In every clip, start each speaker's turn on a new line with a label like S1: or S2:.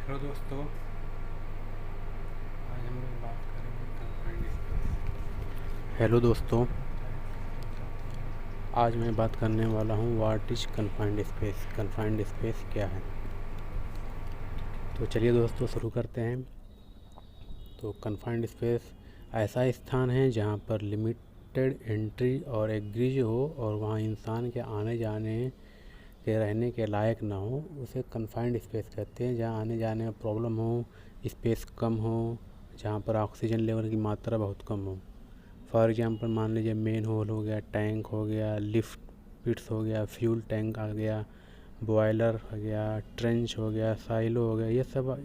S1: Hello दोस्तों, आज हम लोग बात करेंगे कन्फाइंड स्पेस। हेलो दोस्तों, आज मैं बात करने वाला हूँ what is confined space. Confined space क्या है? तो चलिए दोस्तों शुरू करते हैं। तो कन्फाइंड स्पेस ऐसा स्थान है जहाँ पर लिमिटेड एंट्री और एग्रिज हो और वहाँ इंसान के आने जाने के रहने के लायक ना हो, उसे कन्फाइंड स्पेस कहते हैं। जहाँ आने जाने में प्रॉब्लम हो, स्पेस कम हो, जहाँ पर ऑक्सीजन लेवल की मात्रा बहुत कम हो। फॉर एग्जांपल मान लीजिए मेन होल हो गया, टैंक हो गया, लिफ्ट पिट्स हो गया, फ्यूल टैंक आ गया, बॉयलर हो गया, ट्रेंच हो गया, साइलो हो गया। ये सब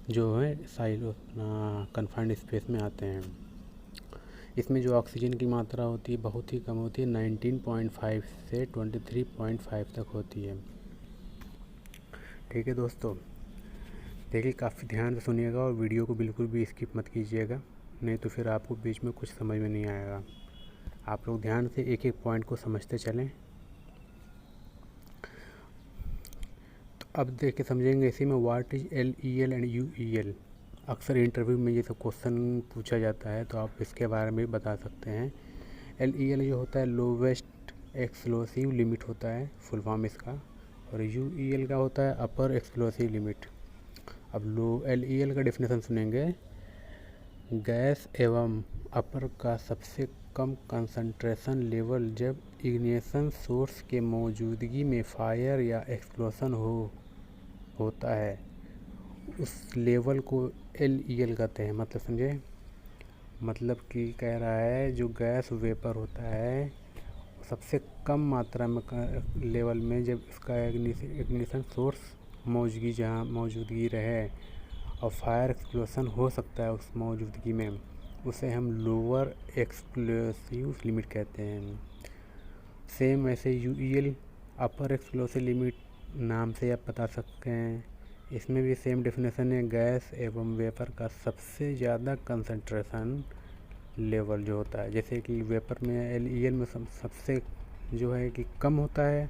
S1: जो है साइलो अपना कन्फाइंड स्पेस में आते हैं। इसमें जो ऑक्सीजन की मात्रा होती है बहुत ही कम होती है, 19.5 से 23.5 तक होती है। ठीक है दोस्तों, देखिए काफ़ी ध्यान से सुनिएगा और वीडियो को बिल्कुल भी स्किप मत कीजिएगा, नहीं तो फिर आपको बीच में कुछ समझ में नहीं आएगा। आप लोग ध्यान से एक एक पॉइंट को समझते चलें। तो अब देख के समझेंगे इसी में what is LEL and UEL। अक्सर इंटरव्यू में ये सब क्वेश्चन पूछा जाता है, तो आप इसके बारे में भी बता सकते हैं। LEL जो होता है लोवेस्ट एक्सप्लोसिव लिमिट होता है, फुल फॉर्म इसका। और UEL का होता है अपर एक्सप्लोसिव लिमिट। अब LEL का डेफिनेशन सुनेंगे। गैस एवं अपर का सबसे कम कंसंट्रेशन लेवल जब इग्निशन सोर्स के मौजूदगी में फायर या एक्सप्लोशन होता है, उस लेवल को LEL कहते हैं। मतलब समझे? मतलब कि कह रहा है जो गैस वेपर होता है सबसे कम मात्रा में लेवल में जब इसका इग्निशन सोर्स मौजूदगी रहे और फायर एक्सप्लोशन हो सकता है उस मौजूदगी में, उसे हम लोअर एक्सप्लोसिव लिमिट कहते हैं। सेम ऐसे UEL अपर एक्सप्लोसिव लिमिट नाम से आप बता सकते हैं। इसमें भी सेम डेफिनेशन है, गैस एवं वेपर का सबसे ज़्यादा कंसंट्रेशन लेवल जो होता है। जैसे कि वेपर में LEL में सबसे जो है कि कम होता है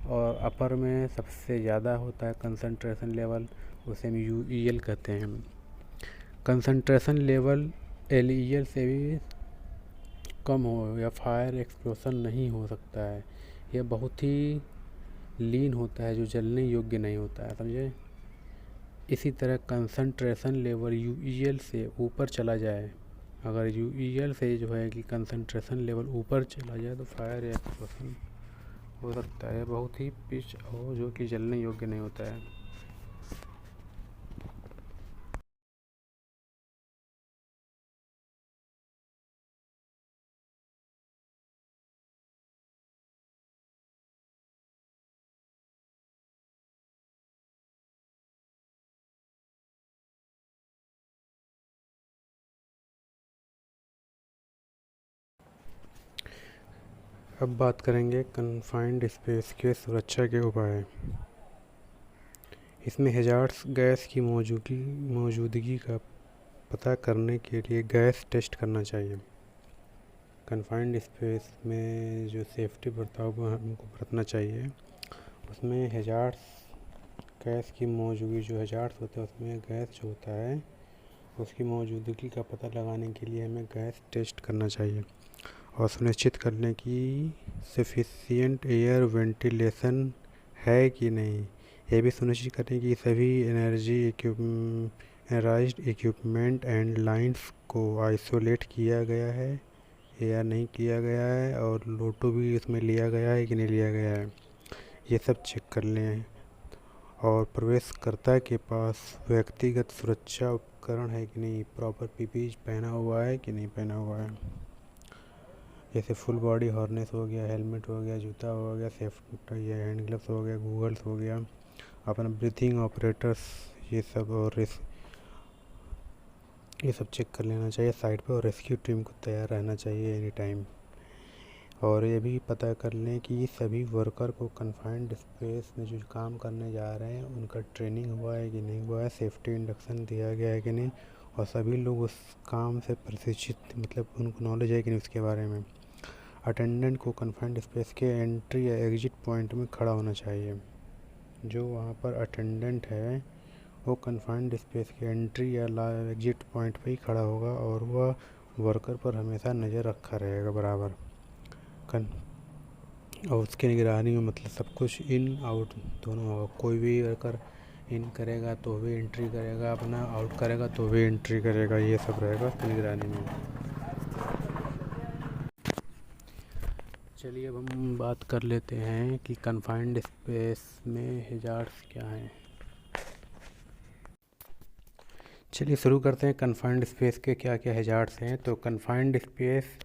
S1: और अपर में सबसे ज़्यादा होता है कंसंट्रेशन लेवल, उसे हम UEL कहते हैं। कंसंट्रेशन लेवल LEL से भी कम हो या फायर एक्सप्लोशन नहीं हो सकता है। यह बहुत ही लीन होता है, जो जलने योग्य नहीं होता है, समझे? इसी तरह कंसंट्रेशन लेवल UEL से ऊपर चला जाए, अगर UEL से जो है कि कंसंट्रेशन लेवल ऊपर चला जाए तो फायर या एक्सप्लोशन हो सकता है। बहुत ही पिच हो जो कि जलने योग्य नहीं होता है। अब बात करेंगे कन्फाइंड स्पेस के सुरक्षा के उपाय। इसमें हैजार्ड्स गैस की मौजूदगी का पता करने के लिए गैस टेस्ट करना चाहिए। कन्फाइंड स्पेस में जो सेफ्टी बर्ताव को हमको बरतना चाहिए, उसमें हैजार्ड्स गैस की मौजूदगी, जो हैजार्ड्स होता है उसमें गैस जो होता है उसकी मौजूदगी का पता लगाने के लिए हमें गैस टेस्ट करना चाहिए और सुनिश्चित कर लें कि सफिशिएंट एयर वेंटिलेशन है कि नहीं। ये भी सुनिश्चित करें कि सभी एनर्जाइज्ड इक्विपमेंट एंड लाइंस को आइसोलेट किया गया है या नहीं किया गया है, और लोटो भी इसमें लिया गया है कि नहीं लिया गया है, ये सब चेक कर लें। और प्रवेशकर्ता के पास व्यक्तिगत सुरक्षा उपकरण है कि नहीं, प्रॉपर PPE पहना हुआ है कि नहीं पहना हुआ है। जैसे फुल बॉडी हार्नेस हो गया, हेलमेट हो गया, जूता हो गया, सेफ्टी ये हैंड ग्लव्स हो गया, गूगल्स हो गया, अपना ब्रीथिंग ऑपरेटर्स, ये सब। और ये सब चेक कर लेना चाहिए साइड पे, और रेस्क्यू टीम को तैयार रहना चाहिए एनी टाइम। और ये भी पता कर लें कि सभी वर्कर को कन्फाइंड स्पेस में जो काम करने जा रहे हैं उनका ट्रेनिंग हुआ है कि नहीं हुआ है, सेफ्टी इंडक्शन दिया गया है कि नहीं, और सभी लोग उस काम से प्रशिक्षित, मतलब उनको नॉलेज है कि नहीं उसके बारे में। अटेंडेंट को कन्फाइंड स्पेस के एंट्री या एग्जिट पॉइंट में खड़ा होना चाहिए। जो वहाँ पर अटेंडेंट है वो कन्फाइंड स्पेस के एंट्री या एग्जिट पॉइंट पे ही खड़ा होगा और वह वर्कर पर हमेशा नज़र रखा रहेगा बराबर। और उसकी निगरानी में मतलब सब कुछ इन आउट दोनों होगा। कोई भी वर्कर इन करेगा तो भी एंट्री करेगा, अपना आउट करेगा तो भी एंट्री करेगा, ये सब रहेगा उसकी निगरानी में। चलिए अब हम बात कर लेते हैं कि कन्फाइंड स्पेस में हैज़ार्ड्स क्या हैं। चलिए शुरू करते हैं कन्फाइंड स्पेस के क्या क्या हैज़ार्ड्स हैं। तो कन्फाइंड स्पेस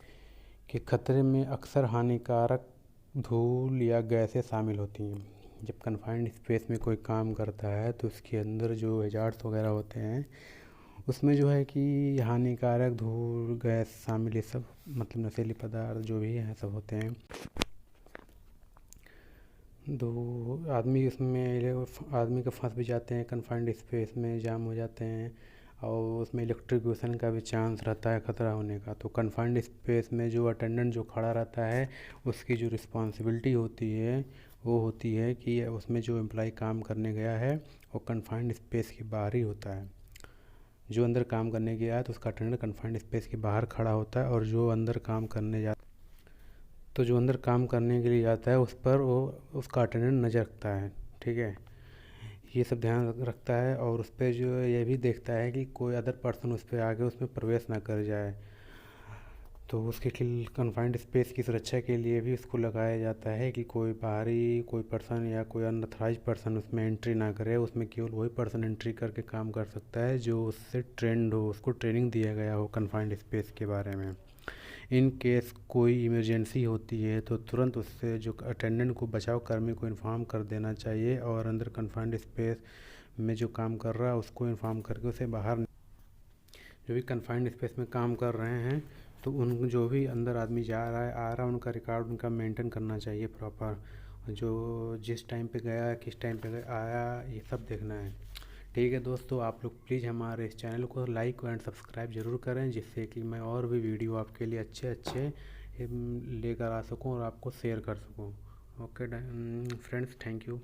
S1: के खतरे में अक्सर हानिकारक धूल या गैसें शामिल होती हैं। जब कन्फाइंड स्पेस में कोई काम करता है तो उसके अंदर जो हैज़ार्ड्स वगैरह होते हैं उसमें जो है कि हानिकारक धूल गैस शामिल, ये सब मतलब नशीले पदार्थ जो भी हैं सब होते हैं। दो आदमी का फंस भी जाते हैं कन्फाइंड स्पेस में, जाम हो जाते हैं और उसमें इलेक्ट्रिक्यूशन का भी चांस रहता है खतरा होने का। तो कन्फाइंड स्पेस में जो अटेंडेंट जो खड़ा रहता है उसकी जो रिस्पॉन्सिबिलिटी होती है वो होती है कि उसमें जो एम्प्लॉय काम करने गया है वो कन्फाइंड स्पेस के बाहर ही होता है। जो अंदर काम करने गया है तो उसका अटेंडेंट कन्फाइंड स्पेस के बाहर खड़ा होता है, और जो अंदर काम करने जाता तो जो अंदर काम करने के लिए जाता है उस पर वो उसका अटेंडेंट नज़र रखता है। ठीक है, ये सब ध्यान रखता है और उस पर जो ये भी देखता है कि कोई अदर पर्सन उस पर आगे उसमें प्रवेश ना कर जाए। तो उसके कन्फाइंड स्पेस की सुरक्षा के लिए भी उसको लगाया जाता है कि कोई बाहरी कोई पर्सन या कोई अनऑथराइज पर्सन उसमें एंट्री ना करे। उसमें केवल वही पर्सन एंट्री करके काम कर सकता है जो उससे ट्रेंड हो, उसको ट्रेनिंग दिया गया हो कन्फाइंड स्पेस के बारे में। इन केस कोई इमरजेंसी होती है तो तुरंत उससे जो अटेंडेंट को बचाव कर्मी को इन्फॉर्म कर देना चाहिए, और अंदर कन्फाइंड स्पेस में जो काम कर रहा है उसको इन्फॉर्म करके उसे बाहर, जो भी कन्फाइंड स्पेस में काम कर रहे हैं तो उन जो भी अंदर आदमी जा रहा है आ रहा है उनका रिकॉर्ड उनका मेंटेन करना चाहिए प्रॉपर। जो जिस टाइम पे गया किस टाइम पे आया ये सब देखना है। ठीक है दोस्तों, आप लोग प्लीज़ हमारे इस चैनल को लाइक एंड सब्सक्राइब ज़रूर करें, जिससे कि मैं और भी वीडियो आपके लिए अच्छे अच्छे लेकर आ सकूं और आपको शेयर कर सकूं। Okay friends, thank you.